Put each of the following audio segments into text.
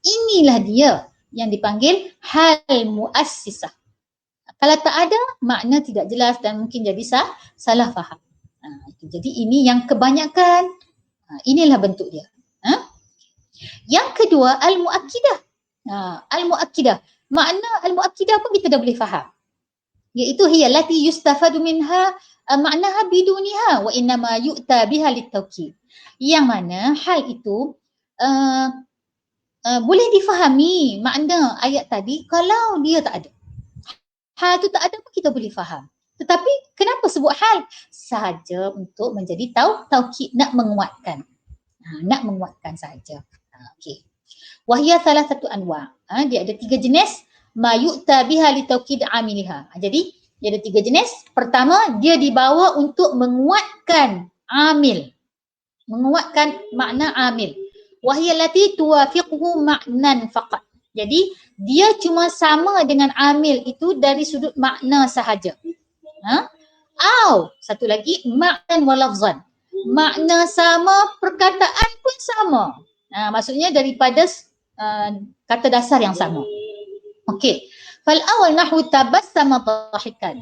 Inilah dia yang dipanggil hal muassisah. Kalau tak ada, makna tidak jelas dan mungkin jadi salah faham. Jadi ini yang kebanyakan, inilah bentuk dia. Yang kedua, al-muakkidah. Al-muakkidah. Makna al-muakkidah pun kita dah boleh faham. Iaitu hiya lati yustafadu minha maknaha biduniha wa innama yu'ta biha litawkid. Yang mana hal itu boleh difahami makna ayat tadi kalau dia tak ada. Hal tu tak ada pun kita boleh faham. Tetapi kenapa sebut hal? Sahaja untuk menjadi taukid, nak menguatkan. Nak menguatkan sahaja. Okey. Wahya salah satu anwa. Dia ada 3 jenis. Ma yu'ta biha li taukid amiliha. Jadi dia ada 3 jenis. Pertama, dia dibawa untuk menguatkan amil. Menguatkan makna amil. Wahya lati tuwafiquhu maknan faqat. Jadi dia cuma sama dengan amil itu dari sudut makna sahaja. Satu lagi maknan wa lafzan. Makna sama, perkataan pun sama. Maksudnya daripada kata dasar yang sama. Okey. Fal awal nahwu tabassama dhahikan.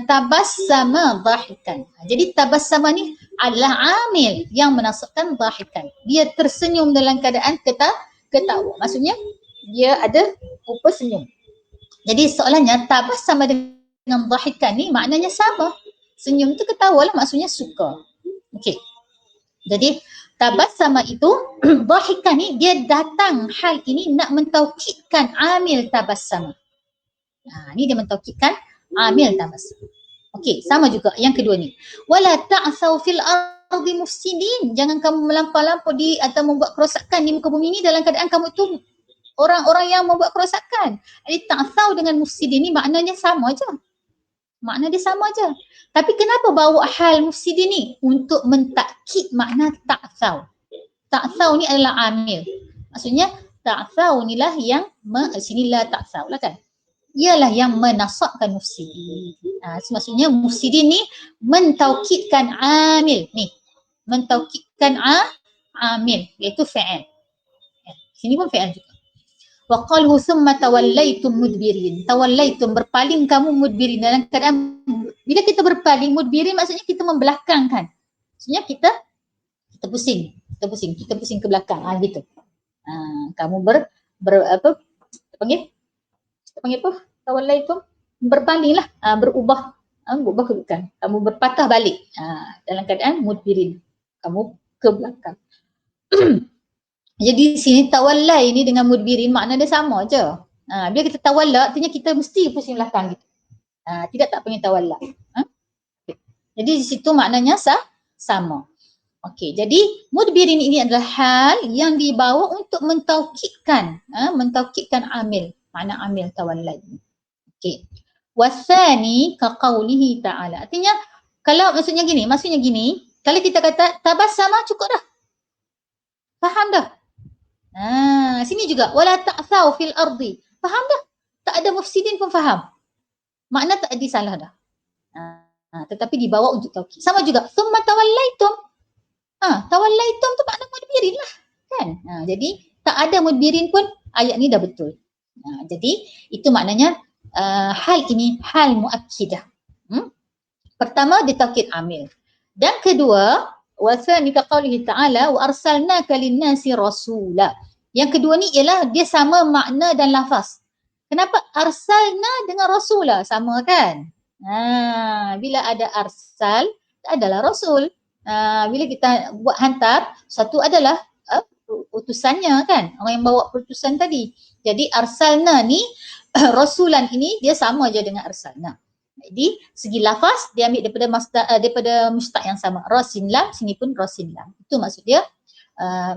Tabassama dhahikan. Jadi tabassama ni adalah amil yang menasabkan dhahikan. Dia tersenyum dalam keadaan ketawa. Maksudnya dia ada rupa senyum. Jadi soalannya tabassama dengan dhahikan ni maknanya sama. Senyum tu ketawa lah, maksudnya suka. Okey. Jadi tabassama itu dhahikan ni dia datang hal ini nak mentaukidkan amil tabassama. Ni dia mentaukidkan amil tabassum. Okey, sama juga yang kedua ni. Wala ta'sau fil ardi mufsidin. Jangan kamu melampau-lampau di atau membuat kerosakan di muka bumi ni dalam keadaan kamu tu orang-orang yang membuat kerosakan. Jadi ta'sau dengan mufsidin ni maknanya sama aja. Makna dia sama aja. Tapi kenapa bawa hal mufsidin ni? Untuk mentakkid makna ta'sau. Ta'sau ni adalah amil. Maksudnya ta'sau ni lah yang sinilah ta'sau lah kan. Ialah yang menasabkan mufsidin. Maksudnya mufsidin ni mentaukidkan amil ni. Mentaukidkan amil iaitu fa'il. Sini pun fa'il juga. Wa qalu thumma tawallaitum mudbirin. Tawallaitum, berpaling kamu mudbirin. Dalam keadaan bila kita berpaling mudbirin maksudnya kita membelakangkan. Maksudnya kita pusing ke belakang. Gitu. Kamu apa panggil apa? Tawallaitum, berpalinglah, berubah kedudukan. Kamu berpatah balik dalam keadaan mudbirin. Kamu ke belakang. Jadi sini tawallai ni dengan mudbirin makna dia sama je. Bila kita tawalla artinya kita mesti pusing belakang gitu. Tidak tak panggil tawalla. Jadi di situ maknanya sama. Okey, jadi mudbirin ini adalah hal yang dibawa untuk mentaukidkan amil. Makna amil tawallai. Okey. Wasani ka qaulihi ta'ala. Artinya kalau maksudnya gini, kalau kita kata tabassama cukup dah. Faham dah? Sini juga wala ta'thau fil ardi. Faham dah? Tak ada mufsidin pun faham. Makna tak ada salah dah. Tetapi dibawa untuk taukid. Sama juga summa tawallaitum. Tawallaitum tu makna mudbirin lah. Kan? Jadi tak ada mudbirin pun ayat ni dah betul. Jadi itu maknanya hal ini hal muakkidah. Pertama dia taukid amil. Dan kedua wasani ka qaulihi ta'ala wa arsalnaka lin-nasi rasula. Yang kedua ni ialah dia sama makna dan lafaz. Kenapa arsalna dengan rasula sama kan? Bila ada arsal adalah rasul. Bila kita buat hantar satu adalah utusannya kan, orang yang bawa utusan tadi. Jadi arsalna ni rasulan ini dia sama je dengan arsalna. Jadi segi lafaz dia ambil daripada mustaq yang sama. Rasin lam, sini pun rasin lam. Itu maksud dia.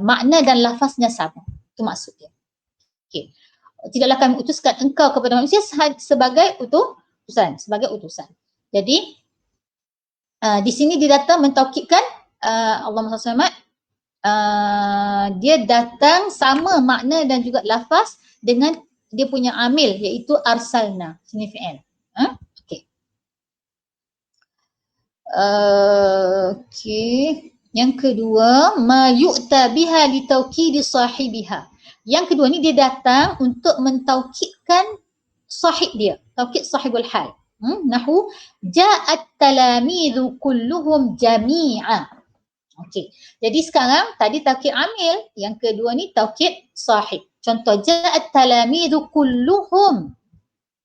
Makna dan lafaznya sama. Itu maksud dia. Okey. Tidaklah kami utuskan engkau kepada manusia sebagai utusan. Jadi di sini dia datang mentaukidkan Allahumma salli dia datang sama makna dan juga lafaz dengan dia punya amil iaitu arsalna. Sini fi'il. Okey. Okey. Yang kedua, ma yu'ta biha li taukidi sahibiha. Yang kedua ni dia datang untuk mentaukidkan sahib dia, taukid sahibul hal. Nahu ja'at talamidhu kulluhum jami'a. Okey. Jadi sekarang tadi taukid amil, yang kedua ni taukid sahib. Contoh ja'at talamidhu kulluhum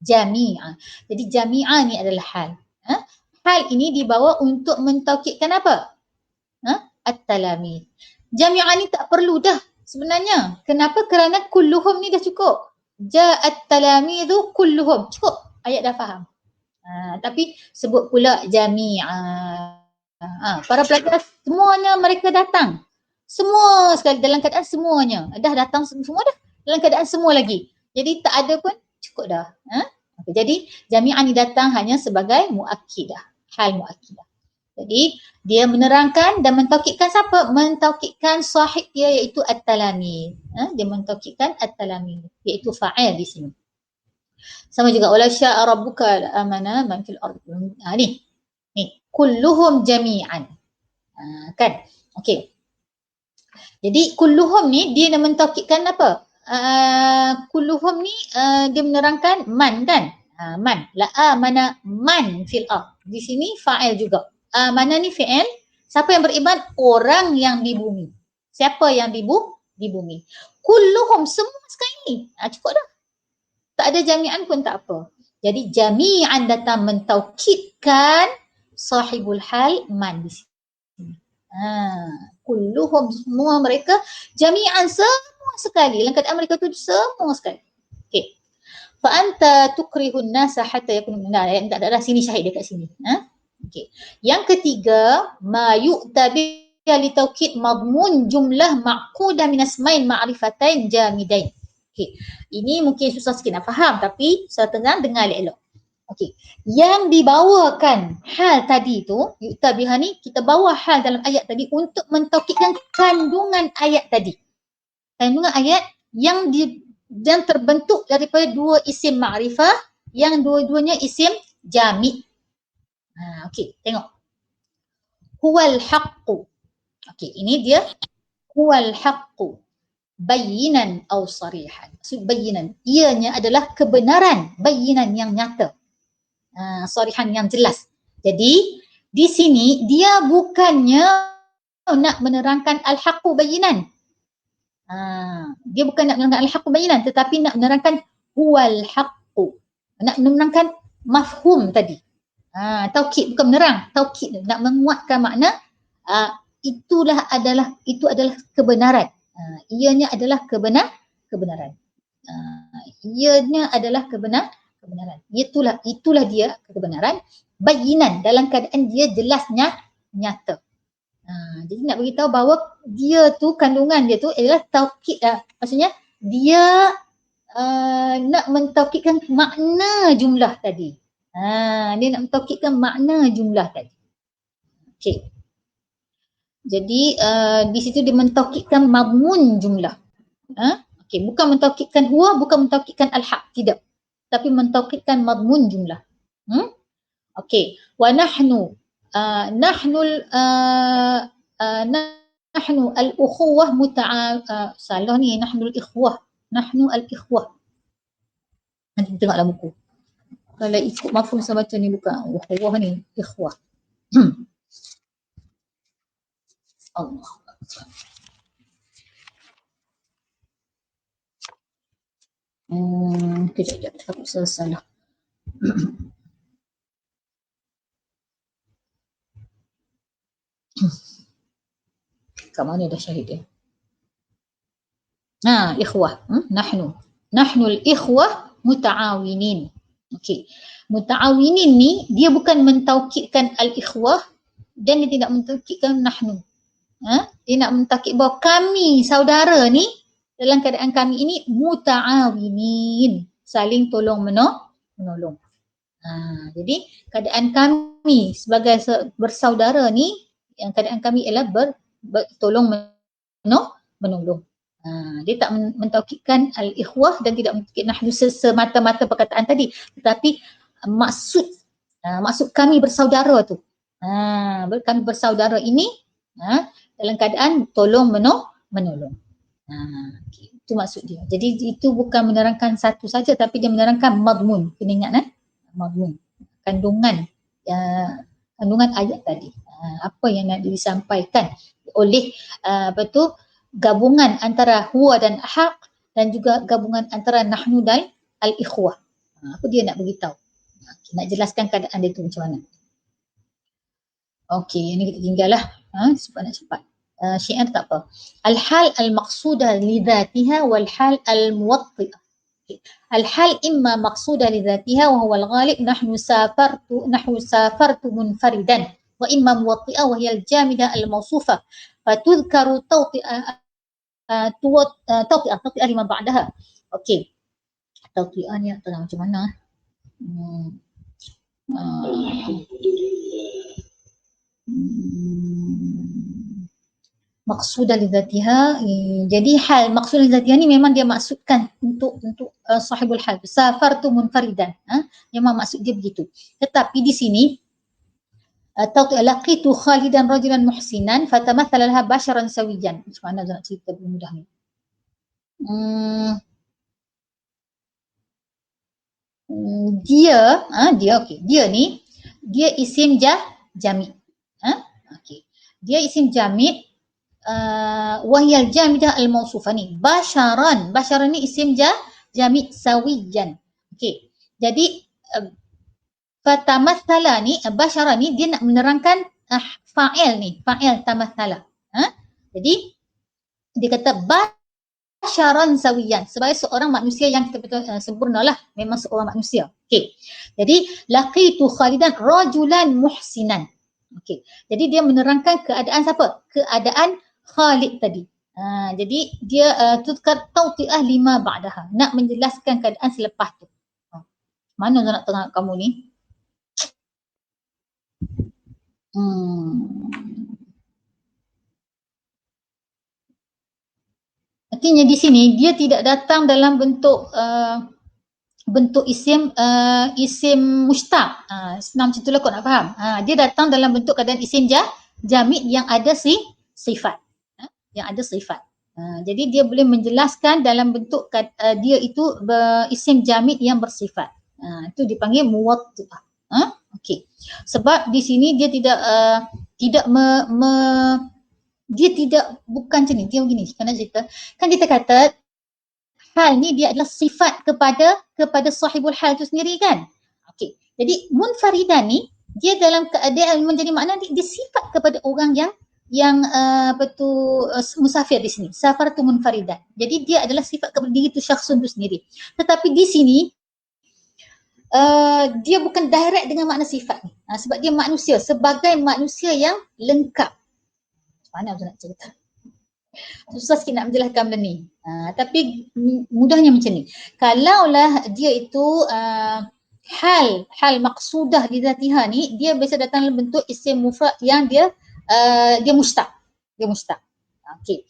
jami'a. Jadi jami'a ni adalah hal. Hal ini dibawa untuk mentaukidkan apa? At-talamid. Jami'a ni tak perlu dah sebenarnya. Kenapa? Kerana kulluhum ni dah cukup. Ja'at talamidhu kulluhum. Cukup. Ayat dah faham. Tapi sebut pula jami'a. Para pelajar semuanya mereka datang. Semua sekali dalam keadaan semuanya. Dah datang semua dah. Dalam keadaan semua lagi. Jadi tak ada pun cukup dah. Jadi jami'ah ni datang hanya sebagai muakkidah. Hal muakkidah. Jadi dia menerangkan dan mentaukidkan siapa? Mentaukidkan sahib dia iaitu at-talamid. Dia mentaukidkan at-talamid iaitu fa'il di sini. Sama juga wala sya'a rabbuka amana man fil ardh. Ni kulluhum jami'an. Kan? Okey. Jadi kulluhum ni dia nak mentaukidkan apa? Kulluhum ni dia menerangkan man kan? Man. La amana man fil ardh. Di sini fa'il juga. Mana ni fi'il? Siapa yang beriman? Orang yang di bumi. Siapa yang di bumi? Kulluhum, semua sekali. Cukup dah. Tak ada jami'an pun tak apa. Jadi jami'an datang mentaukidkan sahibul hal man di sini. Kulluhum, semua mereka jami'an, semua sekali. Dalam keadaan mereka tu semua sekali. Okey. Fa anta tukrihun nasa hatta yakunu ayat tak ada sini syahid dekat sini. Okey. Yang ketiga, ma yu'tabi li taukid madmun jumlah ma'qudah min asmain ma'rifatain jamidain. Okey. Ini mungkin susah sikit nak faham tapi saya tenang dengar elok-elok. Okey. Yang dibawakan hal tadi tu, yu'tabiha ni kita bawa hal dalam ayat tadi untuk mentaukidkan kandungan ayat tadi. Kandungan ayat yang terbentuk daripada dua isim ma'rifah yang dua-duanya isim jami'. Okey, tengok. Huwal haqqu. Okey, ini dia. Huwal haqqu. Bayinan aw sarihan. Maksud bayinan. Ianya adalah kebenaran. Bayinan yang nyata. Sarihan yang jelas. Jadi, di sini dia bukannya nak menerangkan al-haqqu bayinan. Dia bukan nak menerangkan al-haqqu bayinan tetapi nak menerangkan huwal haqqu. Nak menerangkan mafhum tadi. Taukid bukan menerang, taukid nak menguatkan makna itu adalah kebenaran. Ianya adalah kebenaran. Ianya adalah kebenaran. Itulah dia kebenaran. Bayinan dalam keadaan dia jelasnya nyata. Jadi nak beritahu bahawa dia tu kandungan dia tu adalah taukid. Maksudnya dia nak mentaukidkan makna jumlah tadi. Dia nak mentaukidkan makna jumlah tadi. Okey. Jadi di situ dia mentaukidkan madmun jumlah. Okey, bukan mentaukidkan huwa, bukan mentaukidkan al-haq, tidak. Tapi mentaukidkan madmun jumlah. Okey. Wa nahnu al-ukhuwah salah ni, nahnu al-ikhwah. Nahnu al-ikhwah. Nanti tengoklah buku. Kalau ikut mafhum saya baca ni bukan ukhuwah ni, ikhwah. Allah. Kejap, takut saya salah. Kat mana dah syahid dia? Ikhwah. Nahnu al-ikhwah muta'awinin. Okey. Muta'awinin ni dia bukan mentaukidkan al-ikhwah dan dia tidak mentaukidkan nahnu. Dia nak mentaukid bahawa kami saudara ni dalam keadaan kami ini muta'awinin, saling tolong menolong. Jadi keadaan kami sebagai bersaudara ni, yang keadaan kami ialah tolong menolong. Dia tak mentaukidkan al-ikhwah dan tidak mentaukid nahnu semata-mata perkataan tadi, tetapi maksud kami bersaudara tu. Kami bersaudara ini dalam keadaan tolong menolong. Okay. Itu maksud dia. Jadi itu bukan menerangkan satu saja tapi dia menerangkan madmun. Kena ingat madmun. Kandungan kandungan ayat tadi. Apa yang nak disampaikan oleh gabungan antara huwa dan haq dan juga gabungan antara nahnu dan al-ikhwah. Apa dia nak beritahu? Nak jelaskan keadaan dia tu macam mana. Okey, ini kita tinggal lah. Sebab nak cepat. Syiar tak apa. Al-hal al-maqsudah li dhatiha wal-hal al-muwatti'ah. الحال إما مقصودة لذاتها وهو الغالب نحن سافرت منفردا وإما موطئة وهي الجامدة الموصوفة فتذكر توطئة لما بعدها. Okey. Tawti'ah ni macam mana? Maqsudah lidzatiha. Jadi hal maqsudah lidzatiha ni memang dia maksudkan untuk sahibul hal. Safartu munfaridan. Memang maksud dia begitu. Tetapi di sini laqitu Khalidan rajulan muhsinan fatamathala laha basharan sawiyan. Macam mana nak cerita mudah ni? Dia ni dia isim jamid. Okey. Dia isim jamid wahyal jamidah al-mawsufah ni. Basharan ni isim jamid sawiyan. Okey. Jadi fatamathala ni basharan ni dia nak menerangkan fa'il ni, fa'il tamathala. Jadi dia kata basharan sawiyan, sebagai seorang manusia yang betul-betul sempurnalah, memang seorang manusia. Okey. Jadi laqitu Khalidan rajulan muhsinan. Okey. Jadi dia menerangkan keadaan siapa? Keadaan Khalid tadi. Jadi dia tuzkar tawti'ah lima ba'daha, nak menjelaskan keadaan selepas tu. Mana nak tengok kamu ni? Artinya di sini dia tidak datang dalam bentuk isim mustaq. Senang macam itulah kau nak faham. Dia datang dalam bentuk keadaan isim jamid yang ada sifat. Yang ada sifat. Jadi dia boleh menjelaskan dalam bentuk dia itu isim jamid yang bersifat. Itu dipanggil muwatti'ah. Okey. Sebab di sini dia tidak dia tidak bukan macam ni. Dia begini, kena cerita. Kan kita kata hal ni dia adalah sifat kepada sahibul hal tu sendiri kan. Okey. Jadi munfaridan ni dia dalam keadaan menjadi makna dia sifat kepada orang yang musafir di sini. Safartu munfaridan. Jadi dia adalah sifat kepada diri tu syakhsun tu sendiri. Tetapi di sini dia bukan direct dengan makna sifat ni. Sebab dia manusia, sebagai manusia yang lengkap. Mana aku nak cerita? Susah sikit nak menjelaskan benda ni. Tapi mudahnya macam ni. Kalaulah dia itu hal maqsudah li dzatiha ni, dia biasa datang dalam bentuk isim mufrad yang dia mustaq. Dia mustaq. Okey.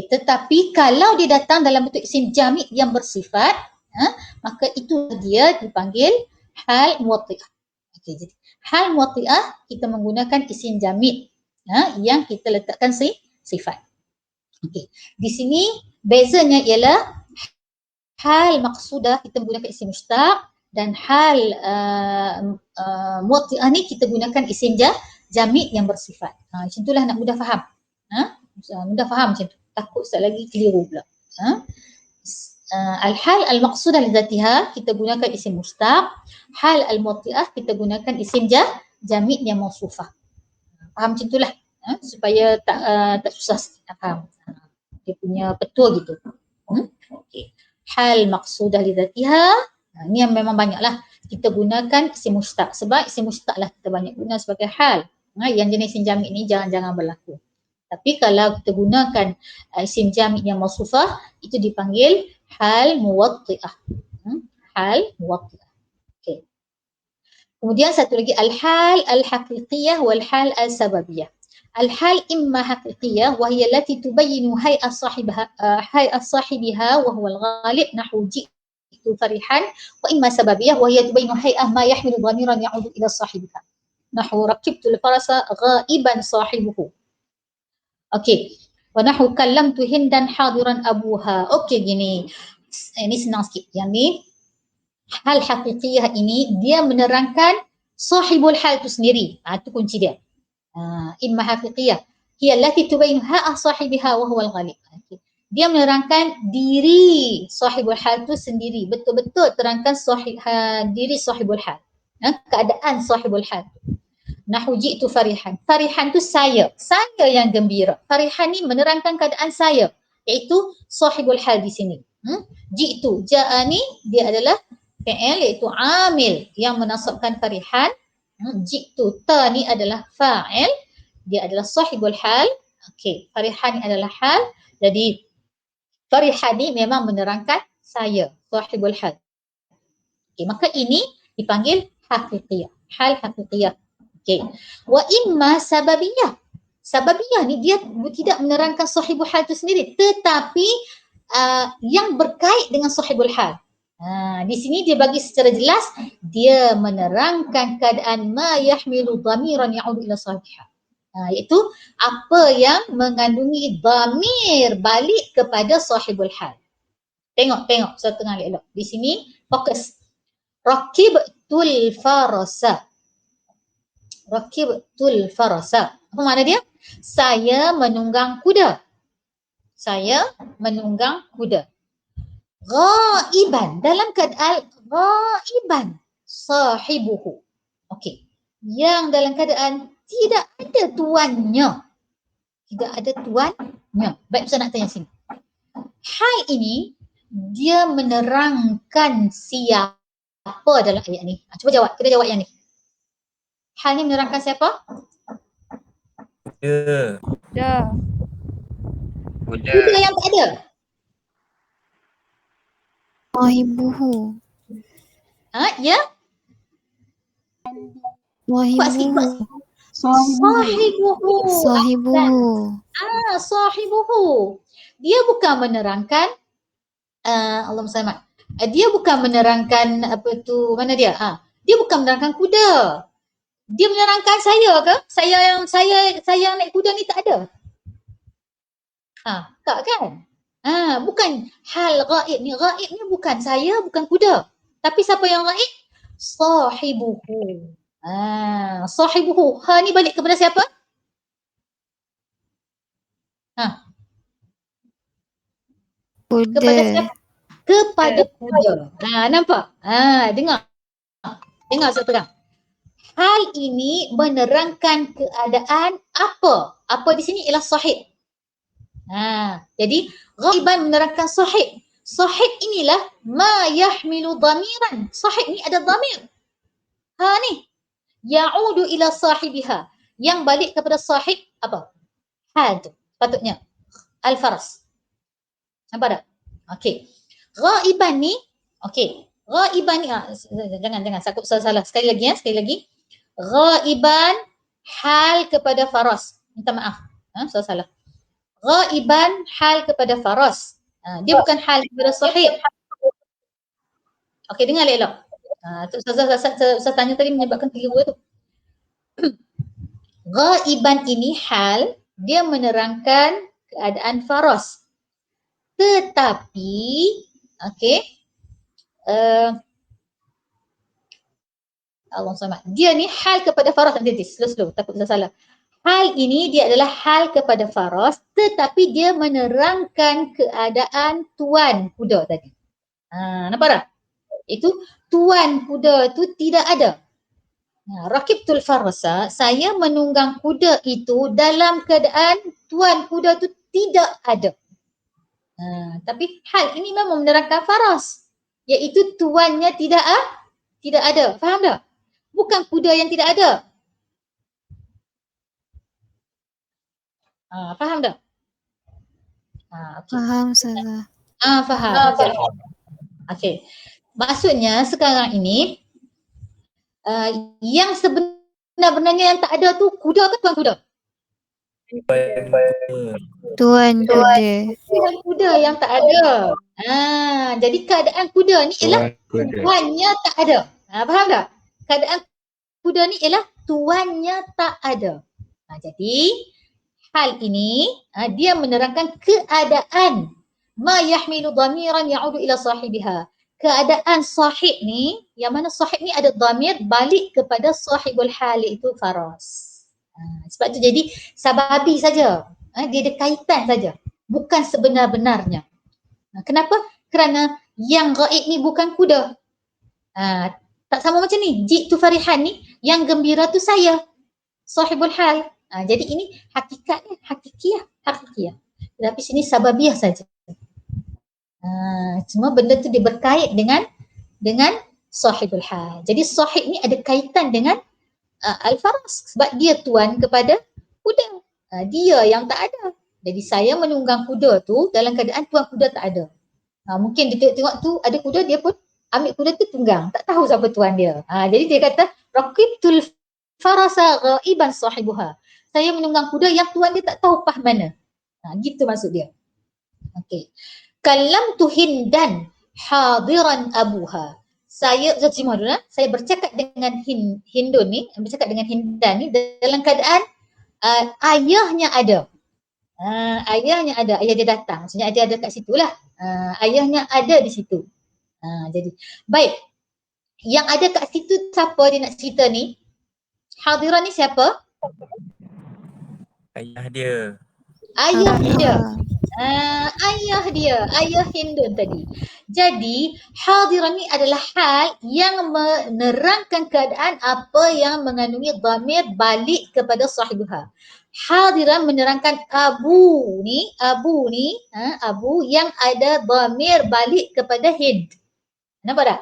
Tetapi kalau dia datang dalam bentuk isim jamid yang bersifat, maka itu dia dipanggil hal muwatti'ah. Okey, jadi hal muwatti'ah kita menggunakan isim jamid yang kita letakkan sifat. Okey. Di sini bezanya ialah hal maqsudah kita menggunakan isim mustaq dan hal muwatti'ah ni kita gunakan isim jamid yang bersifat. Macam itulah nak mudah faham. Mudah faham macam tu. Takut sekali lagi keliru pula. Al-hal al-maqsudah li dzatiha kita gunakan isim mustaq, hal al-muwatti'ah kita gunakan isim jamid yang mausufah. Faham macam itulah. Supaya tak susah nak faham. Dia punya betul gitu. Okey. Hal maqsudah li dzatiha, ni yang memang banyaklah kita gunakan isim mustaq, sebab isim mustaq lah kita banyak guna sebagai hal. Yang jenis isim jamid ni jangan berlaku. Tapi kalau kita gunakan isim jamid yang mausufah, itu dipanggil hal muwatti'ah. Hal muwatti'ah. Okey. Kemudian satu lagi al-hal al-haqiqiyah wal hal al-sababiyah. Al-hal imma haqiqiyah wa hiya allati tubayyinu hay'a sahibiha wa huwa al-ghalib nahwu ji'tu farihan, wa imma sababiyah wa hiya tubayyinu hay'ah ma yahmilu dhamiran ya'udu ila sahibiha. Nahwu rakibtu al-farasa ghaiban sahibuhu. Okey. Wa nahu kallamtu Hindan hadiran abuha. Okey gini. Ini senang sikit. Yang ni hal hakikiyah ini dia menerangkan sahibul hal tu sendiri. Itu kunci dia. Imma hakikiyah. Hiya allati tubayyin ha'a sahibiha wa huwa al-ghalib. Dia menerangkan diri sahibul hal tu sendiri. Betul-betul terangkan diri sahibul hal. Keadaan sahibul hal. Nahu ji'tu farihan. Farihan tu saya. Saya yang gembira. Farihan ni menerangkan keadaan saya. Iaitu sahibul hal di sini. Ji'tu. Ja'ani dia adalah fi'il iaitu amil yang menasabkan farihan. Ji'tu. Ta ni adalah fa'il. Dia adalah sahibul hal. Okey. Farihan ni adalah hal. Jadi farihan ni memang menerangkan saya. Sahibul hal. Okey. Maka ini dipanggil hakikiyah. Hal hakikiyah. Okey. Wa imma sababiyah. Sababiyah ni dia tidak menerangkan sahibul hal itu sendiri, tetapi yang berkait dengan sahibul hal. Di sini dia bagi secara jelas, dia menerangkan keadaan ma yahmilu dhamiran ya'udu ila sahibiha. Iaitu apa yang mengandungi dhamir balik kepada sahibul hal. Tengok satu tengah elok. Di sini fokus. Rakibtul farasa. Rakibtul farasa. Apa makna dia? Saya menunggang kuda. Saya menunggang kuda. Ghaiban. Dalam keadaan ghaiban. Sahibuhu. Okey. Yang dalam keadaan tidak ada tuannya. Tidak ada tuannya. Baik, saya nak tanya sini. Hal ini dia menerangkan siapa dalam ayat ni? Cuba jawab. Kita jawab yang ni. Hal ni menerangkan siapa? Kuda. Kuda yang tak ada. Sahibuhu. Ya? Sahibuhu. Sahibuhu. Sahibuhu. Sahibuhu. Dia bukan menerangkan Allahumma salli. Dia bukan menerangkan apa tu, mana dia? Dia bukan menerangkan kuda. Dia menerangkan saya ke? Saya naik kuda ni tak ada. Tak kan? Bukan hal ghaib ni. Ghaib ni bukan saya, bukan kuda. Tapi siapa yang ghaib? Sahibuhu. Sahibuhu. Ha ni balik kepada siapa? Kuda. Kepada siapa? Kepada kuda. Nampak? Dengar. Dengar satu terang. Hal ini menerangkan keadaan apa? Apa di sini ialah sahib. Jadi ghaiban menerangkan sahib. Sahib inilah ma yahmilu dhamiran. Sahib ni ada dhamir. Ni. Ya'udu ila sahibiha. Yang balik kepada sahib apa? Hal tu. Patutnya. Al-faras. Nampak tak? Okey. Ghaiban ni. Okey. Ghaiban ni. Jangan. Saya salah. Sekali lagi. Ghaiban hal kepada faras. Minta maaf. Saya salah. Ghaiban hal kepada faras. Dia bukan hal kepada sahib. Okey, dengar elok. Ustaz tanya tadi menyebabkan keliru tu. Ghaiban ini hal, dia menerangkan keadaan faras. Tetapi, okey, Allahumma dia ni hal kepada faras. Nanti slow, takut saya salah. Hal ini dia adalah hal kepada faras, tetapi dia menerangkan keadaan tuan kuda tadi. Nampak tak? Itu tuan kuda tu tidak ada. Rakibtul farasa, saya menunggang kuda itu dalam keadaan tuan kuda tu tidak ada. Tapi hal ini memang menerangkan faras, iaitu tuannya tidak ada. Faham tak? Bukan kuda yang tidak ada. Faham tak? Okay. Faham salah. Faham. Okey. Maksudnya sekarang ini yang sebenarnya yang tak ada tu kuda ke tuan kuda? Tuan kuda. Tuan kuda yang tak ada. Jadi keadaan kuda ni ialah tuannya tak ada. Faham tak? Keadaan kuda ni ialah tuannya tak ada. Jadi hal ini dia menerangkan keadaan ma yahmilu dhamiran ya'udu ila sahibiha. Keadaan sahib ni, yang mana sahib ni ada dhamir balik kepada sahibul hal, iaitu faras. Sebab tu jadi sababi saja. Dia ada kaitan saja, bukan sebenar-benarnya. Kenapa? Kerana yang gaib ni bukan kuda. Tak sama macam ni. Jitu farihan ni, yang gembira tu saya, sahibul hal. Jadi ini hakikatnya hakikiyah. Tapi sini sababiah saja. Cuma benda tu dia berkait dengan sahibul hal. Jadi sahib ni ada kaitan dengan al-faras sebab dia tuan kepada kuda. Dia yang tak ada. Jadi saya menunggang kuda tu dalam keadaan tuan kuda tak ada. Mungkin dia tengok tu ada kuda, dia pun ambil kuda tu tunggang. Tak tahu siapa tuan dia. Jadi dia kata raqibtul farasa ghaiban sahibuha. Saya menunggang kuda yang tuan dia tak tahu pah mana. Gitu maksud dia. Okey. Kallamtu Hindan hadiran abuha. Saya bercakap dengan Hindun ni, bercakap dengan Hindan ni dalam keadaan ayahnya ada. Ayahnya ada, ayah dia datang. Maksudnya dia ada kat situ lah. Ayahnya ada di situ. Jadi, baik. Yang ada kat situ siapa dia nak cerita ni? Hadiran ni siapa? Ayah dia. Ayah dia. Ayah dia, ayah Hindun tadi. Jadi, hadiran ni adalah hal yang menerangkan keadaan apa yang mengandungi dhamir balik kepada sahibuha. Hadiran menerangkan abu ni, abu yang ada dhamir balik kepada Hind. Nampak tak?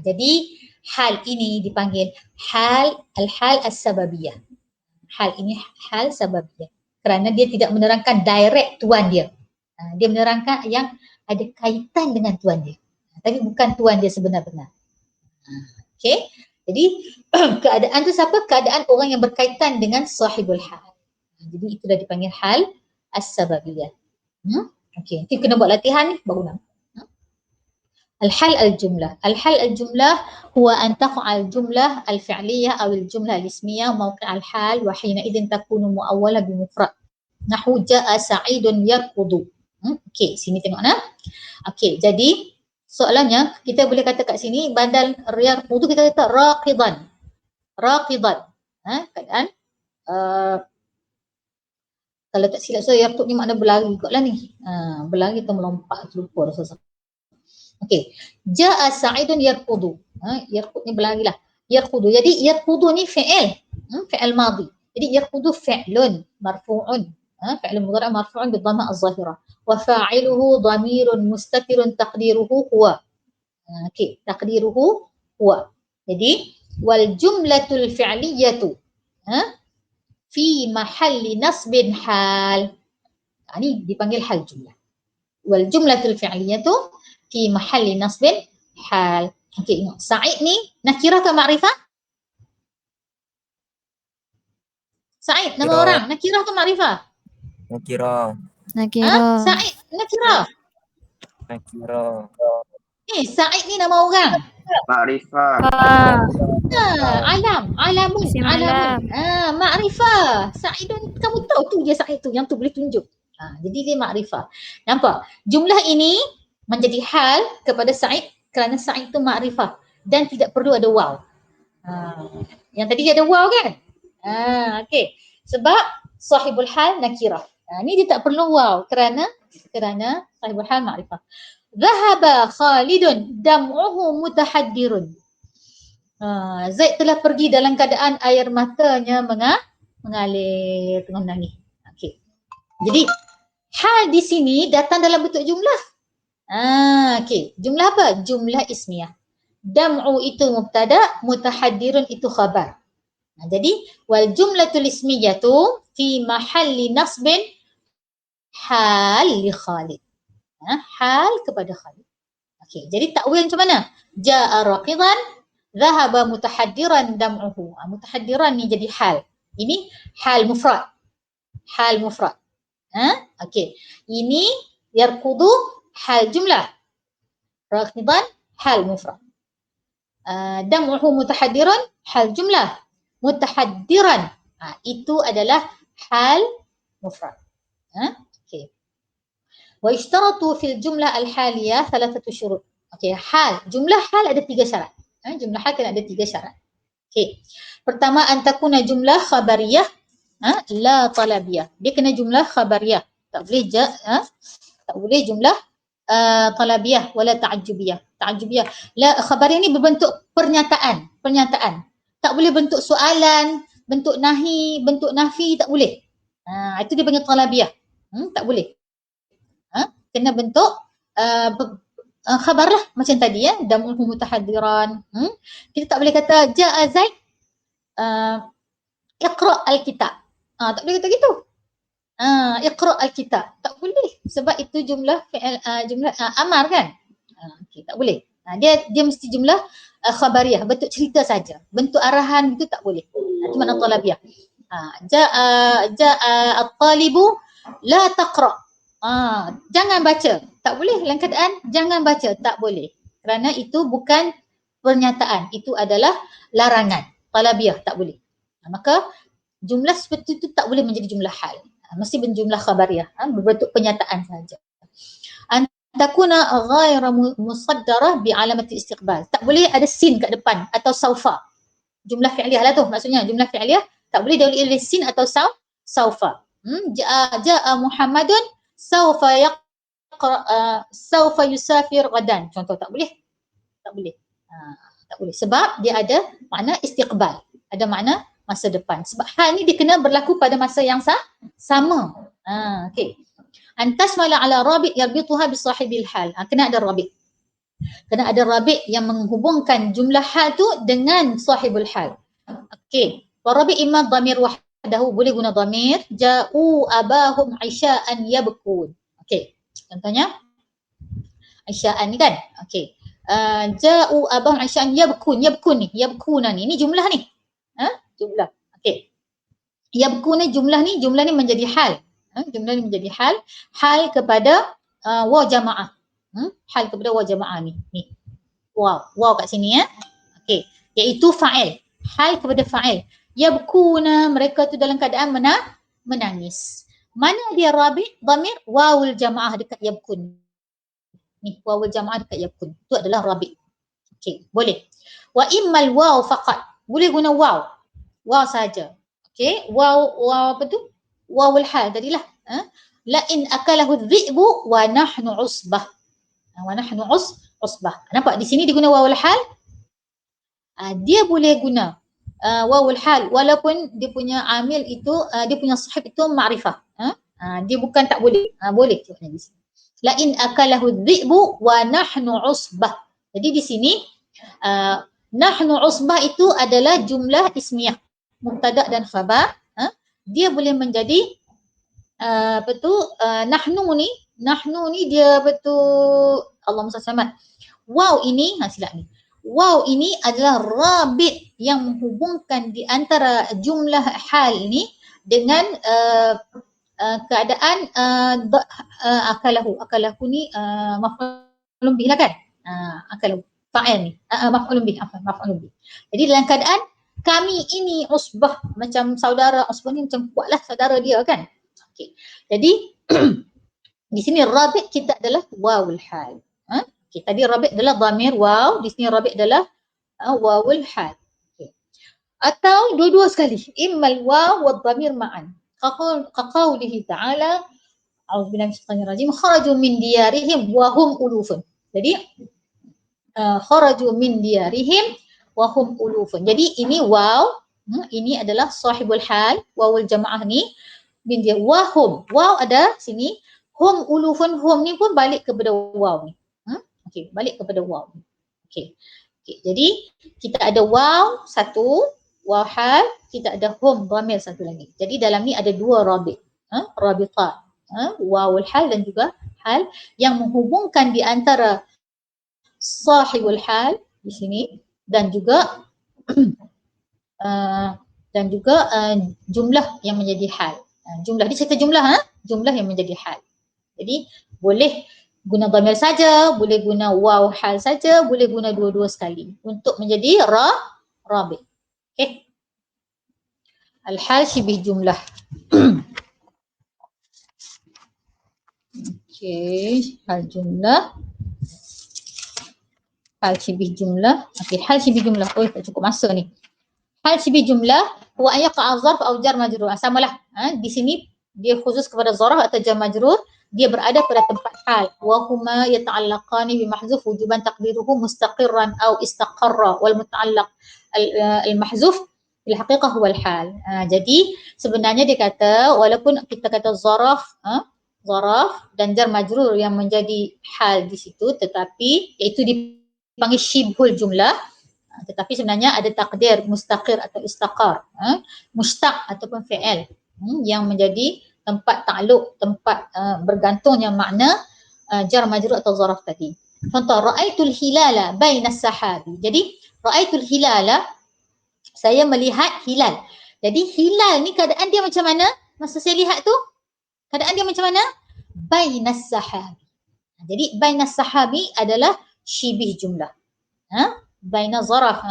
Jadi, hal ini dipanggil al-hal as-sababiyah. Hal ini hal sababiyah. Kerana dia tidak menerangkan direct tuan dia. Dia menerangkan yang ada kaitan dengan tuan dia. Tapi bukan tuan dia sebenar-benar. Okey. Jadi keadaan tu siapa? Keadaan orang yang berkaitan dengan sahibul hal. Jadi itu dah dipanggil hal as-sababiyah. Okey. Nanti kena buat latihan ni baru nampak. الحل الجملة. الحل الجملة هو أن تقع الجملة الفعلية أو الجملة الاسمية موقع الحال وحينئذ تكون مؤولة بمفرد نحو جاء سعيد يركض. Okey, sini tengok nah. Okey, jadi soalannya kita boleh kata kat sini badal yarkudu kita kata raqidan. Raqidan. Keadaan kalau tak silap saya yarkud ni makna berlari kot lah ni. Berlari atau melompat, lupa rasa. Okey. Jaa Sa'idun yarkudu. Yarkud ni berlari lah. Yarkudu. Jadi yarkudu ni fi'il. Fi'il madhi. Jadi yarkudu fi'lun marfu'un. Fi'lun mudhari' marfu'un bidhamma az-zahirah. Wa fa'iluhu dhamirun mustatirun taqdiruhu huwa. Okey. Taqdiruhu huwa. Jadi wal jumlatul fi'liyatu fi mahalli nasbin hal. Ni dipanggil hal jumlah. Wal jumlatul fi'liyatu fi mahalli nasbin hal. Okey, ingat. Sa'id ni nakirah ke makrifah? Sa'id nama orang nakirah ke makrifah? Nakirah. Sa'id nakirah. Nakirah. Sa'id ni nama orang. Makrifah. Alamun. Makrifah. Sa'idun, kamu tahu tu dia Sa'id tu, yang tu boleh tunjuk. Jadi dia makrifah. Nampak? Jumlah ini menjadi hal kepada Sa'id kerana Sa'id tu makrifah dan tidak perlu ada waw. Yang tadi ada waw kan? Okey. Sebab sahibul hal nakirah. Ni dia tak perlu waw kerana sahibul hal makrifah. Dhahaba Khalidun dam'uhu mutahaddirun. Zaid telah pergi dalam keadaan air matanya mengalir, tengah menangis. Okey. Jadi hal di sini datang dalam bentuk jumlah. Okey. Jumlah apa? Jumlah ismiyah. Dam'u itu mubtada, mutahaddirun itu khabar. Jadi wal jumlatul ismiyatu fi mahalli nasbin hal li Khalid. Hal kepada Khalid. Okey, jadi takwil macam mana? Ja'a raqidan, dhahaba mutahaddiran dam'uhu. Mutahaddiran ni jadi hal. Ini hal mufrad. Hal mufrad. Okey. Ini yarkudu hal jumlah. Raqidan hal mufrad. Dam'uhu mutahaddiran hal jumlah. Mutahaddiran itu adalah hal mufrad. Okey. Wa ishtaratu fil jumlah al-haliyah thalathatu syurut. Okey, jumlah hal ada 3 syarat. Jumlah hal kena ada 3 syarat. Okey. Pertama, antakuna jumlah khabariyah la talabiyah. Dia kena jumlah khabariyah. Tak boleh jumlah talabiyah wala ta'ajjubiyah. Ta'ajjubiyah. La khabariyah ni berbentuk pernyataan. Tak boleh bentuk soalan, bentuk nahi, bentuk nafi, tak boleh. Itu dia panggil talabiyah. Tak boleh. Kena bentuk khabar lah macam tadi ya, damul mutahaddiran. Kita tak boleh kata ja'a Zaid iqra' al-kitab. Tak boleh kata gitu. Iqra' al-kitab. Tak boleh sebab itu jumlah fi'il jumlah amar kan. Okey, tak boleh. Dia mesti jumlah khabariyah, bentuk cerita saja. Bentuk arahan itu tak boleh. Itu makna talabiyah. Ja'a at-talibu la taqra'. Jangan baca. Tak boleh dalam keadaan jangan baca. Tak boleh. Kerana itu bukan pernyataan. Itu adalah larangan. Talabiyah. Tak boleh. Maka jumlah seperti itu tak boleh menjadi jumlah hal. Mesti berjumlah khabariyah. Berbentuk pernyataan sahaja. Antakuna ghaira musaddarah bi'alamati istiqbal. Tak boleh ada sin kat depan atau saufa. Jumlah fi'liyah lah tu maksudnya. Jumlah fi'liyah tak boleh dahului oleh sin atau saufa. Ja'a Muhammadun saufa yusafir gadan. Contoh tak boleh. Tak boleh. Tak boleh. Sebab dia ada makna istiqbal. Ada makna masa depan. Sebab hal ni dia kena berlaku pada masa yang sama. Okey. Antasmala ala rabit yarbituha bisahibil hal. Kena ada rabit. Kena ada rabit yang menghubungkan jumlah hal tu dengan sahibul hal. Okey. Warabit imma dhamir wahdahu, boleh guna dhamir. Ja'u abahum isya'an yabkun. Okey. Contohnya isya'an ni kan. Okey. Ja'u abahum isya'an yabkun. Yabkuna ni jumlah ni. Jumlah. Okey. Yabkuna jumlah ni menjadi hal. Jumlah ni menjadi hal. Hal kepada waw jamaah. Hal kepada waw jamaah ni. Waw kat sini ya. Okey. Iaitu fa'il. Hal kepada fa'il. Yabkuna, mereka tu dalam keadaan menangis. Mana dia rabit dhamir? Wawul jamaah dekat yabkun. Ni wawul jamaah dekat yabkun. Itu adalah rabit. Okey, boleh. Wa immal waw faqat. Boleh guna waw. Waw saja. Okey, waw apa tu? Wawul hal tadilah. La in akalahu dhi'bu wa nahnu usbah. Wa nahnu usbah. Nampak di sini diguna wawul hal. Dia boleh guna wawul hal walaupun dia punya amil itu dia punya sahib itu ma'rifah. Dia bukan tak boleh. Boleh tengok di sini. La in akalahu dhi'bu wa nahnu usbah. Jadi di sini nahnu usbah itu adalah jumlah ismiyah, mubtada dan khabar. Dia boleh menjadi nahnu ni dia betul Allahumma salli. Waw ini silap ni. Waw ini adalah rabit yang menghubungkan di antara jumlah hal ni dengan keadaan akalahu ni maf'ulun bih lah kan. Akalahu fa'il ni maf'ulun bih. Jadi dalam keadaan kami ini usbah, macam saudara usbah ni macam kuatlah saudara dia kan. Okey. Jadi di sini rabit kita adalah wawul hal. Okay, tadi rabit adalah dhamir waw, di sini rabit adalah wawul hal. Okay. Atau dua-dua sekali, immal waw wa dhamir ma'an. Qaqaulihi ta'ala, a'udzubillahi minasyaitanir rajim, kharaju min diyarihim wa hum ulufun. Jadi kharaju min diyarihim wa hum ulufun. Jadi ini waw, ini adalah sahibul hal, wawul jamaah ni bin dia wa hum. Waw ada sini, hum ulufun, hum ni pun balik kepada waw ni. Okey, balik kepada waw. Okey. Jadi kita ada waw satu, waw hal, kita ada hum dhamir satu lagi. Jadi dalam ni ada dua rabit. Rabitat. Wawul hal dan juga hal yang menghubungkan di antara sahibul hal di sini dan juga jumlah yang menjadi hal. Jumlah dia cerita jumlah jumlah yang menjadi hal. Jadi boleh guna dhamir saja, boleh guna waw hal saja, boleh guna dua-dua sekali untuk menjadi rabit. Okey. Al-hal syibih jumlah. Okey, hal jumlah. Hal syibih jumlah. Okey, hal syibih jumlah. Oh, tak cukup masa ni. Hal syibih jumlah wa an yaqa zarf au jar majrur. Samalah. Di sini dia khusus kepada zarf atau jar majrur, dia berada pada tempat hal. Wa huma yata'allaqani bi mahzuf wujuban taqdiruhu mustaqirran au istaqarra wal muta'allaq al mahzuf fil haqiqah huwa al hal. Jadi sebenarnya dia kata walaupun kita kata zarf, zaraf dan jar majrur yang menjadi hal di situ, tetapi iaitu dipanggil syibhul jumlah, tetapi sebenarnya ada takdir mustaqir atau istaqar, mustaq ataupun fi'il yang menjadi tempat takluk, tempat bergantungnya makna jar majrur atau zaraf tadi. Contoh, ra'aitul hilala bainas sahabi. Jadi ra'aitul hilala, saya melihat hilal. Jadi hilal ni keadaan dia macam mana? Masa saya lihat tu keadaan dia macam mana? Bainas sahabi. Jadi bainas sahabi adalah syibih jumlah. Baina zaraf,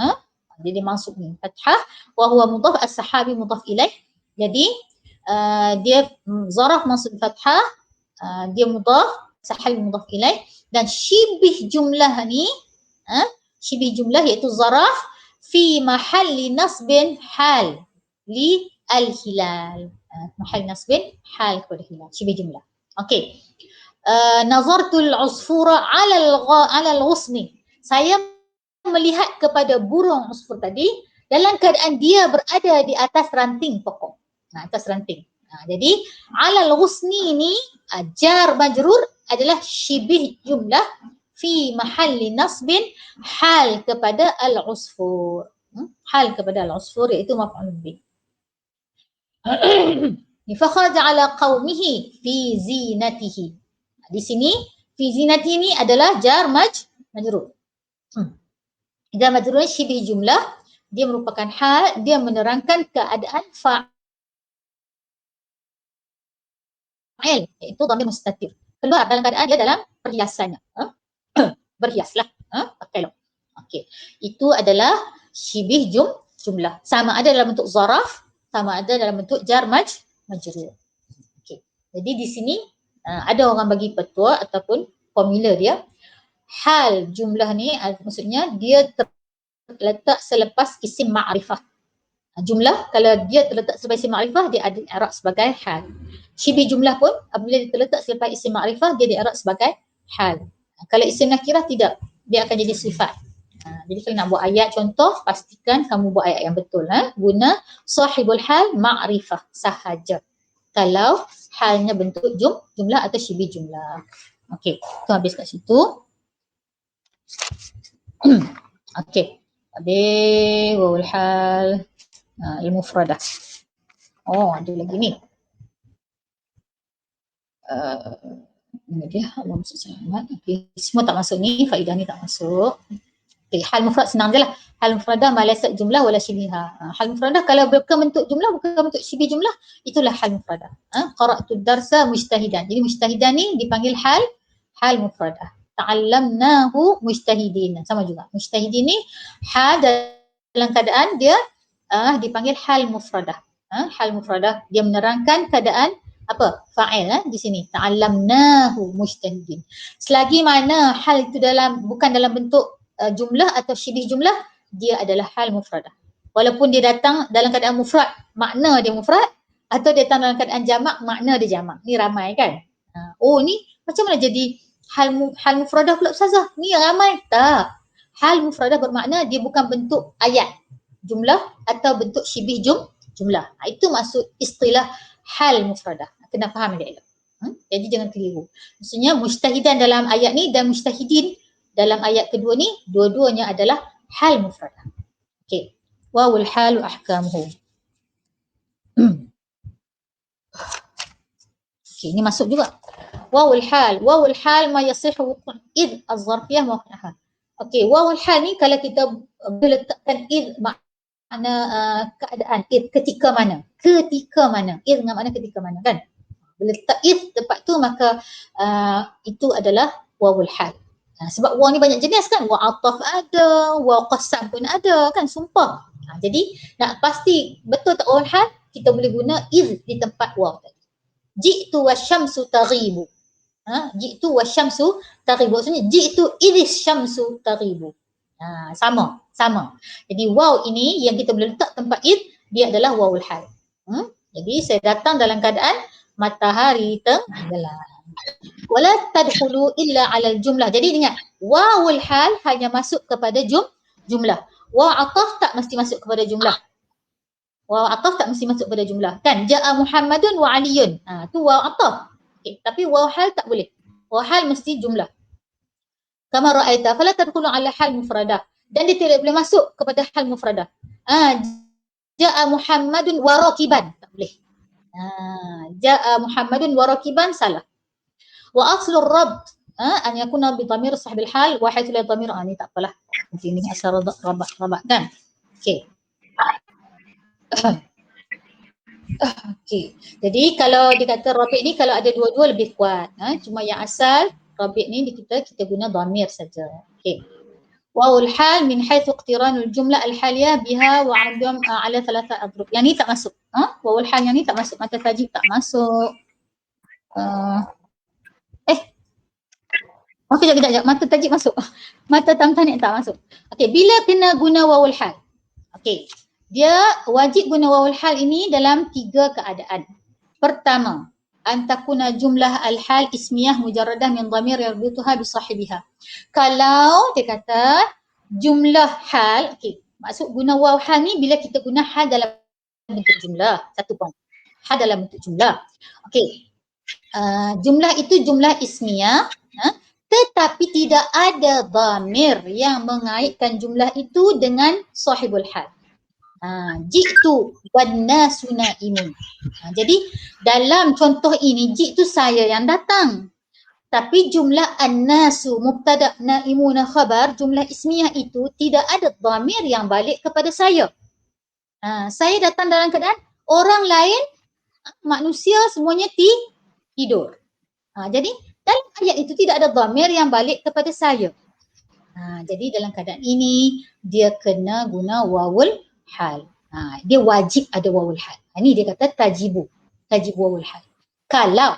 jadi masuk ni fathah wa huwa mudhaf, as-sahabi mudhaf ilaih. Jadi dia zaraf masuk fathah, dia mudhaf, sahabi mudhaf ilaih, dan syibih jumlah ni syibih jumlah iaitu zaraf fi mahalli nasbin hal li al-hilal. Mahal nasbin hal kepada hilal, syibih jumlah. Okey. Nazartul usfura ala al-ghusni. Saya melihat kepada burung usfur tadi dalam keadaan dia berada di atas ranting pokok. Atas ranting. Jadi alal ghusni ni jar majrur adalah syibih jumlah fi mahalli nasbin hal kepada al-usfur. Hal kepada al-usfur iaitu maf'ul bih. Fakharaja ala qaumihi fi zinatihi. Di sini fi zinatihi ni adalah jar majrur. Jar majrur syibih jumlah, dia merupakan hal, dia menerangkan keadaan fa'il, iaitu dhamir mustatir. Keluar dalam keadaan dia dalam perhiasannya. Berhiaslah, pakai lo. Okey. Itu adalah syibih jumlah. Sama ada dalam bentuk zaraf, sama ada dalam bentuk jar majrur. Okey. Jadi di sini ada orang bagi petua ataupun formula dia. Hal jumlah ni maksudnya dia terletak selepas isim ma'rifah. Jumlah kalau dia terletak selepas isim ma'rifah, dia ada i'rab sebagai hal. Syibih jumlah pun apabila dia terletak selepas isim ma'rifah, dia i'rab sebagai hal. Kalau isim nakirah tidak, dia akan jadi sifat. Jadi kalau nak buat ayat contoh, pastikan kamu buat ayat yang betul. Guna sahibul hal ma'rifah sahaja. Kalau halnya bentuk jumlah atau syibih jumlah. Okey, tu habis kat situ. Okey. Habis wawul hal al-mufradah. Oh, ada lagi ni. Ini dia Allah Subhanahu. Okey, semua tak masuk ni, faedah ni tak masuk. Okey, hal mufrad senang je lah. Hal mufradah malaysat jumlah wala syibihah. Hal mufradah kalau bukan bentuk jumlah, bukan bentuk syibih jumlah, itulah hal mufradah. Qara'tu darsa mujtahidan. Jadi mujtahidan ni dipanggil hal mufradah. Ta'allamnahu mujtahidin. Sama juga. Mujtahidin ni hal dalam keadaan dia dipanggil hal mufradah. Hal mufradah dia menerangkan keadaan apa? Fa'il di sini. Ta'allamnahu mujtahidin. Selagi mana hal itu bukan dalam bentuk jumlah atau syibih jumlah, dia adalah hal mufradah. Walaupun dia datang dalam keadaan mufrad, makna dia mufrad, atau dia datang dalam keadaan jamak, makna dia jamak. Ni ramai kan? Oh ni macam mana jadi hal mufradah pula Ustazah? Ni ramai. Tak. Hal mufradah bermakna dia bukan bentuk ayat jumlah atau bentuk syibih jumlah. Itu maksud istilah hal mufradah. Kena faham dia. Jadi jangan keliru. Maksudnya mujtahidan dalam ayat ni dan mujtahidin dalam ayat kedua ni, dua-duanya adalah hal mufradah. Okey. Wawul halu ahkamuhu. Okey, ini masuk juga. Wawul hal ma yasihu id az-zarfiyah mawqa'aha. Okey, wawul hal ni kalau kita letakkan id makna keadaan, id ketika mana? Id dengan makna ketika mana kan? Bila letak id tempat tu maka itu adalah wawul hal. Sebab waw ni banyak jenis kan, waw ataf ada, waw qasam pun ada kan, sumpah. Jadi nak pasti betul tak wawul hal, kita boleh guna id di tempat waw tadi. Ji'tu wasyamsu taghibu. Ji'tu wasyamsu taghibu. Maksudnya ji'tu idis syamsu taghibu. Sama. Jadi waw ini yang kita boleh letak tempat id, dia adalah wawul hal. Jadi saya datang dalam keadaan matahari tenggelam. Wala tadkhulu illa 'alal jumlah. Jadi ingat, wawul hal hanya masuk kepada jumlah. Waw ataf tak mesti masuk kepada jumlah. Waw ataf tak mesti masuk kepada jumlah. Kan ja'a Muhammadun wa Aliyun. Tu waw ataf. Okay. Tapi waw hal tak boleh. Waw hal mesti jumlah. Kama ra'aita fala tadkhulu 'ala hal mufradah. Dan dia tidak boleh masuk kepada hal mufradah. Ja'a Muhammadun wa rakiban. Tak boleh. Ja'a Muhammadun wa rakiban salah. Wa aslur rabb an yakuna bi dhamir sahibil hal wa haythu la dhamir ni tak apalah. Ini asal rabah kan. Okey. Okey. Jadi kalau dikata rabi' ni kalau ada dua-dua lebih kuat. Cuma yang asal rabi' ni kita guna dhamir saja. Okey. Wawul hal min haythu iqtiranul jumlah al-haliyah biha wa 'adam ala thalatha adrub. Yang ni tak masuk. Wawul hal yang ni tak masuk. Mata tajib tak masuk. Okey, kejap. Mata tajib masuk. Mata tamtani tak masuk. Okey, bila kena guna wawul hal? Okey. Dia wajib guna wawul hal ini dalam 3 keadaan. Pertama, antakuna jumlah al-hal ismiyah mujarradah min dhamir yarbituha bi sahibiha. Kalau dia kata jumlah hal, okey, maksud guna waw hal ni bila kita guna hal dalam bentuk jumlah. Satu poin. Hal dalam bentuk jumlah. Okey. Jumlah itu jumlah ismiyah, tetapi tidak ada dhamir yang mengaitkan jumlah itu dengan sahibul hal. Ji'tu wan nasu naimun. Jadi dalam contoh ini ji'tu saya yang datang. Tapi jumlah an-nasu mubtada' naimuna khabar, jumlah ismiyah itu tidak ada dhamir yang balik kepada saya. Saya datang dalam keadaan orang lain, manusia semuanya tidur. Jadi dalam ayat itu tidak ada dhamir yang balik kepada saya. Jadi dalam keadaan ini dia kena guna wawul hal. Dia wajib ada wawul hal. Ini dia kata tajib wawul hal. Kalau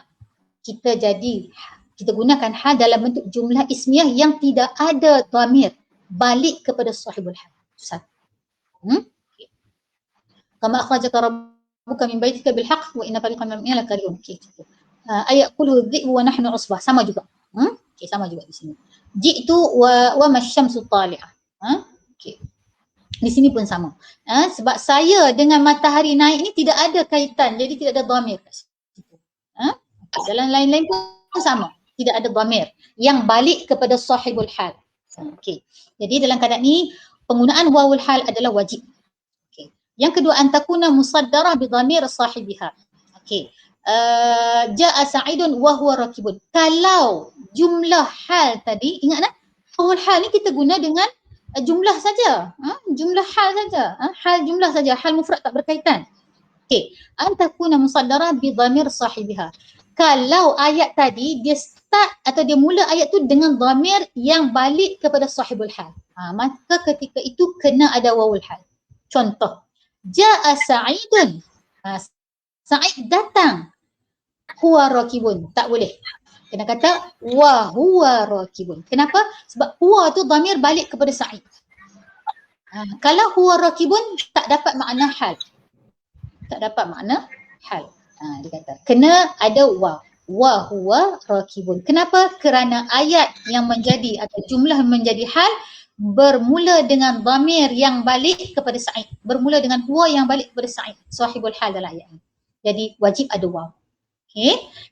kita gunakan hal dalam bentuk jumlah ismiyah yang tidak ada dhamir balik kepada sahibul hal. Satu. Kama akhrajaka rabbuka min baitika bil haqq wa inna fariqan minal mu'minina lakarihun. Ayat qul dhi'bu wa nahnu usbah, sama juga. Sama juga di sini. Ji'tu wa masyamsu tali'ah. Di sini pun sama. Sebab saya dengan matahari naik ni tidak ada kaitan, jadi tidak ada dhamir kat situ. Dalam lain-lain pun sama. Tidak ada dhamir yang balik kepada sahibul hal. Jadi dalam keadaan ni penggunaan wawul hal adalah wajib. Yang kedua, antakuna musaddarah bi dhamir sahibiha. Ja'a Sa'idun wa huwa rakibun. Kalau jumlah hal tadi, ingat tak? Wawul hal ni kita guna dengan jumlah saja. Jumlah hal saja. Hal jumlah saja. Hal mufrad tak berkaitan. Antakuna musaddarah bi dhamir sahibiha. Kalau ayat tadi dia start atau dia mula ayat tu dengan dhamir yang balik kepada sahibul hal. Maka ketika itu kena ada wawul hal. Contoh, Ja'a Sa'idun. Sa'id datang. Huwa rakibun. Tak boleh. Kena kata wa huwa rakibun. Kenapa? Sebab huwa tu dhamir balik kepada Sa'id. Kalau huwa rakibun tak dapat makna hal. Tak dapat makna hal. Dia kata kena ada wa. Wa huwa rakibun. Kenapa? Kerana ayat yang menjadi atau jumlah menjadi hal bermula dengan dhamir yang balik kepada Sa'id. Bermula dengan huwa yang balik kepada Sa'id. Sahibul hal dalam ayat ini. Jadi wajib ada waw.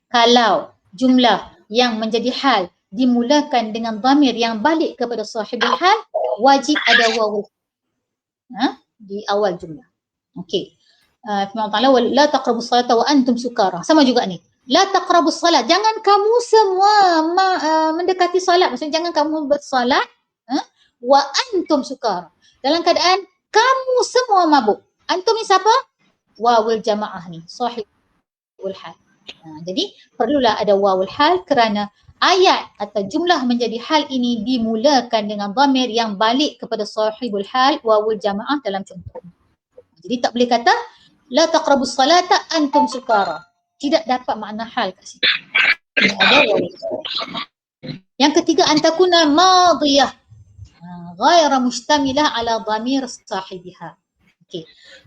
Kalau jumlah yang menjadi hal dimulakan dengan dhamir yang balik kepada sahibul hal, wajib ada waw di awal jumlah. Firman Allah Ta'ala, la taqrabus salata wa antum sukara. Sama juga ni. La taqrabus salat. Jangan kamu semua mendekati salat. Maksudnya jangan kamu bersalat wa antum sukara. Dalam keadaan kamu semua mabuk. Antum ni siapa? Wawul jamaah ni, sahibul hal. Jadi perlulah ada wawul hal kerana ayat atau jumlah menjadi hal ini dimulakan dengan dhamir yang balik kepada sahibul hal, wawul jamaah dalam contoh. Jadi tak boleh kata la taqrabus salata antum sukara. Tidak dapat makna hal kat situ. kena ada wawu. Yang ketiga antakuna madiyah ghaira mustamilah ala dhamir sahibiha.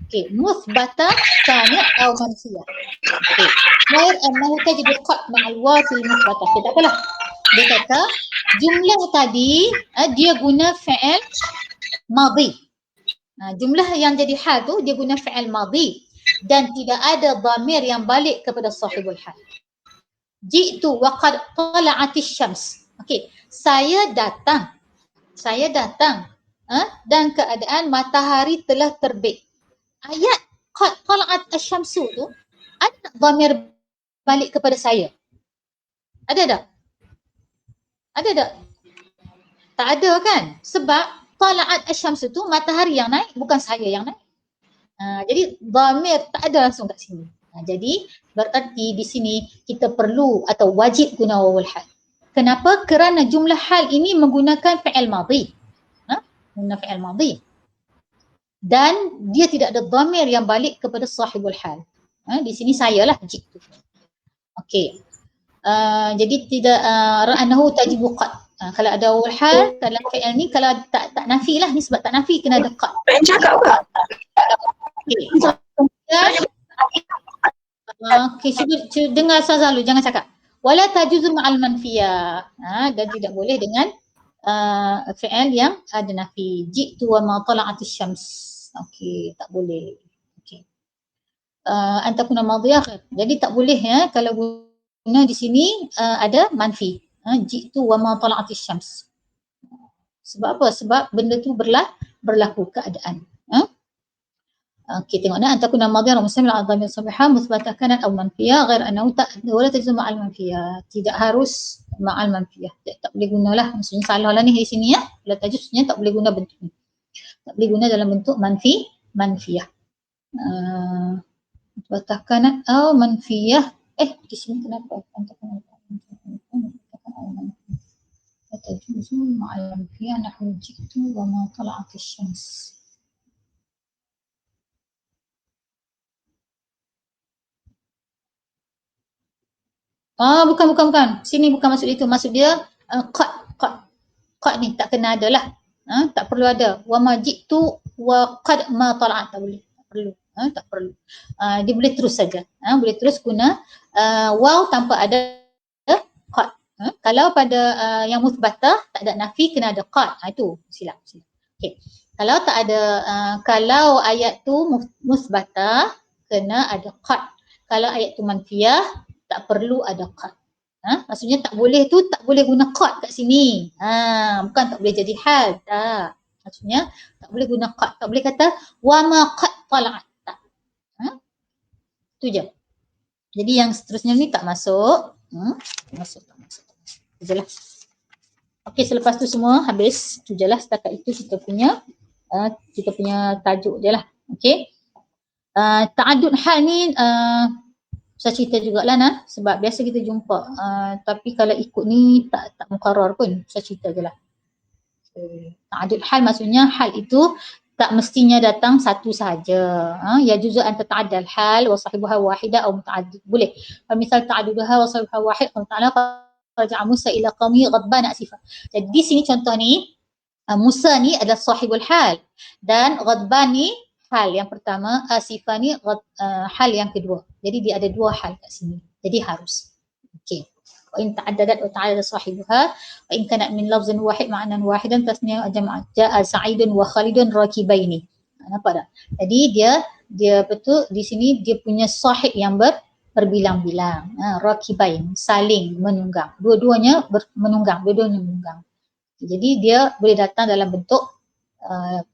Okey, muthbata kanat atau manfiyah. Okey, ghair annahu tajibu qad ma'al wafil muthbata. Okay, tak apalah. Dia kata jumlah tadi dia guna fi'il madhi. Jumlah yang jadi hal tu dia guna fi'il madhi dan tidak ada dhamir yang balik kepada sahibul hal. Ji'tu wa qad tala'atis syams. Okey, saya datang dan keadaan matahari telah terbit. Ayat qad tala'at asy-syamsu tu ada tak dhamir balik kepada saya? Ada tak? Ada tak? Tak ada kan? Sebab tala'at asy-syamsu tu matahari yang naik, bukan saya yang naik. Jadi dhamir tak ada langsung kat sini. Jadi berarti di sini kita perlu atau wajib guna wawul hal. Kenapa? Kerana jumlah hal ini menggunakan fi'il madhi. Guna fi'il madhi. Dan dia tidak ada dhamir yang balik kepada sahibul hal. Di sini saya lah jitu. Okey. Jadi tidak ra'anahu tajibu qad. Kalau ada wawul hal dalam fi'il ni, kalau tak nafi lah ni, sebab tak nafi kena ada qad. Cakap ke? Okey. Okey, cuba dengar Ustazah dulu, jangan cakap. Wala tajuzu ma'al manfiyah. Dan tidak boleh dengan fi'il yang ada nafi. Ji'tu wa ma tala'atis syams. Okey, tak boleh. Okey. Antakuna madhiyah. Jadi tak boleh kalau guna di sini ada manfi. Ji'tu wa ma tala'atis syams. Sebab apa? Sebab benda tu berlaku keadaan. Okey, tengok dah antakuna madhiyah mustamil ala dhamir sabihah muthbatah kanat aw manfiyah ghair annahu wala tajzu ma'al manfiyah. Tidak harus ma'al manfiyah. Tak boleh gunalah. Maksudnya salah lah ni di sini ya. Kalau tajuznya tak boleh guna bentuk ni. Tak boleh guna dalam bentuk manfiyah. Muthbatah kanat aw manfiyah. Di sini kenapa? Antakuna tajzu ma'al manfiyah nahwu ji'tu wa ma tala'atis syams. Bukan. Sini bukan maksud itu. Maksud dia qad ni tak kena ada lah. Tak perlu ada. Wa ma ji'tu wa qad ma tala'at. Tak boleh. Tak perlu. Tak perlu. Dia boleh terus saja. Boleh terus guna waw tanpa ada qad. Kalau pada yang muthbatah tak ada nafi kena ada qad. Itu silap. Okey. Kalau tak ada kalau ayat tu muthbatah kena ada qad. Kalau ayat tu manfiyah tak perlu ada qad. Maksudnya tak boleh tu tak boleh guna qad kat sini. Bukan tak boleh jadi hal. Tak. Maksudnya tak boleh guna qad. Tak boleh kata wa ma qad tala'at. Tak. Itu je. Jadi yang seterusnya ni tak masuk. Tak masuk. Itu je lah. Okey, selepas tu semua habis. Itu je lah. Setakat itu kita punya tajuk je lah. Okey. Ta'adud hal ni saya cerita jugalah sebab biasa kita jumpa tapi kalau ikut ni tak mukarrar pun, saya cerita je lah. Ta'adud hal maksudnya hal itu tak mestinya datang satu sahaja. Ya juzu an tata'addal hal wa sahibuha wahidah atau muta'addid. Boleh. Misal ta'adduduha wa sahibuha wahid wa ta'ala raja'a Musa ila qaumi ghadban asifa. Jadi di sini contoh ni Musa ni adalah sahibul hal dan ghadban ni hal yang pertama, asifah ni hal yang kedua. Jadi dia ada dua hal kat sini. Jadi harus. Okey. Wa in ta'addadat wa ta'addada sahibuha wa in kanat min lafzin wahid ma'nan wahidan tasniyah jam'at ja'a Sa'idun wa Khalidun rakibaini. Nampak tak? Jadi dia betul di sini dia punya sahib yang berbilang-bilang. Rakibain, saling menunggang. Dua-duanya menunggang. Jadi dia boleh datang dalam bentuk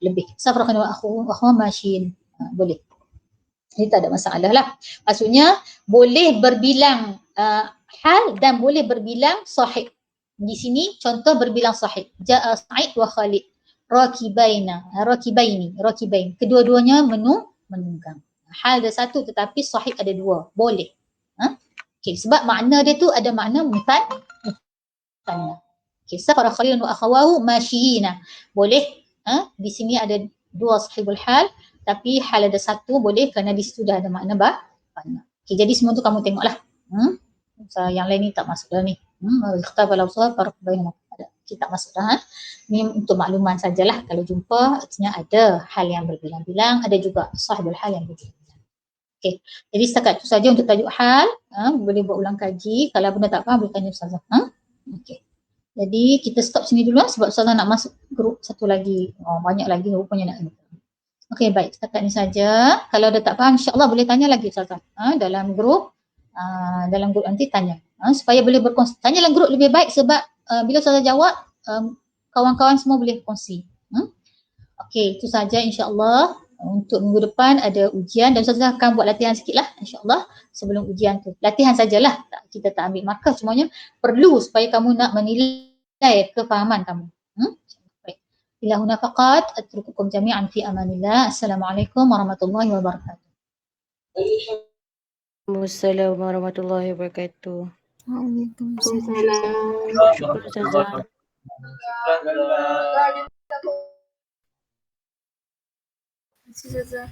lebih. Safrakan wa akhwa masyin. Boleh. Ini tak ada masalah lah. Maksudnya boleh berbilang hal dan boleh berbilang sahib. Di sini contoh berbilang sahib. Ja'a Sa'id wa Khalid. Rakibain. Kedua-duanya menunggang. Hal ada satu tetapi sahib ada dua. Boleh. Okay, sebab makna dia tu ada makna mutanna. Okay, safara Khalid wa akhawahu masyina. Boleh. Di sini ada dua sahibul hal tapi hal ada satu boleh kerana di situ dah ada makna banyak. Okay, jadi semua tu kamu tengoklah. Yang lain ni tak masuk dah ni. Ikhtabal awsaf farq bainahum. Kita tak masuk dah. Ni untuk makluman sajalah. Kalau jumpa artinya ada hal yang berbilang-bilang, ada juga sahibul hal yang berbilang-bilang. Okey. Jadi setakat itu saja untuk tajuk hal. Boleh buat ulang kaji. Kalau benda tak faham boleh tanya Ustazah. Okey. Jadi kita stop sini dulu sebab Ustazah nak masuk grup satu lagi. Banyak lagi rupanya nak. Okey, baik. Setakat ni saja. Kalau dah tak faham insya-Allah boleh tanya lagi Ustazah. Dalam grup nanti tanya. Supaya boleh berkongsi. Tanya dalam grup lebih baik sebab bila Ustazah jawab kawan-kawan semua boleh kongsi. Okey, itu saja insya-Allah. Untuk minggu depan ada ujian dan Ustazah akan buat latihan sikit lah insya-Allah sebelum ujian tu. Latihan sajalah. Kita tak ambil markah semuanya. Perlu supaya kamu nak menilai kefahaman kamu. Baik. Ila huna faqat atrukukum jami'an fi amanillah. Assalamualaikum warahmatullahi wabarakatuh. Waalaikumsalam warahmatullahi wabarakatuh. Waalaikumsalam. Syukur Ustazah. Ustazah.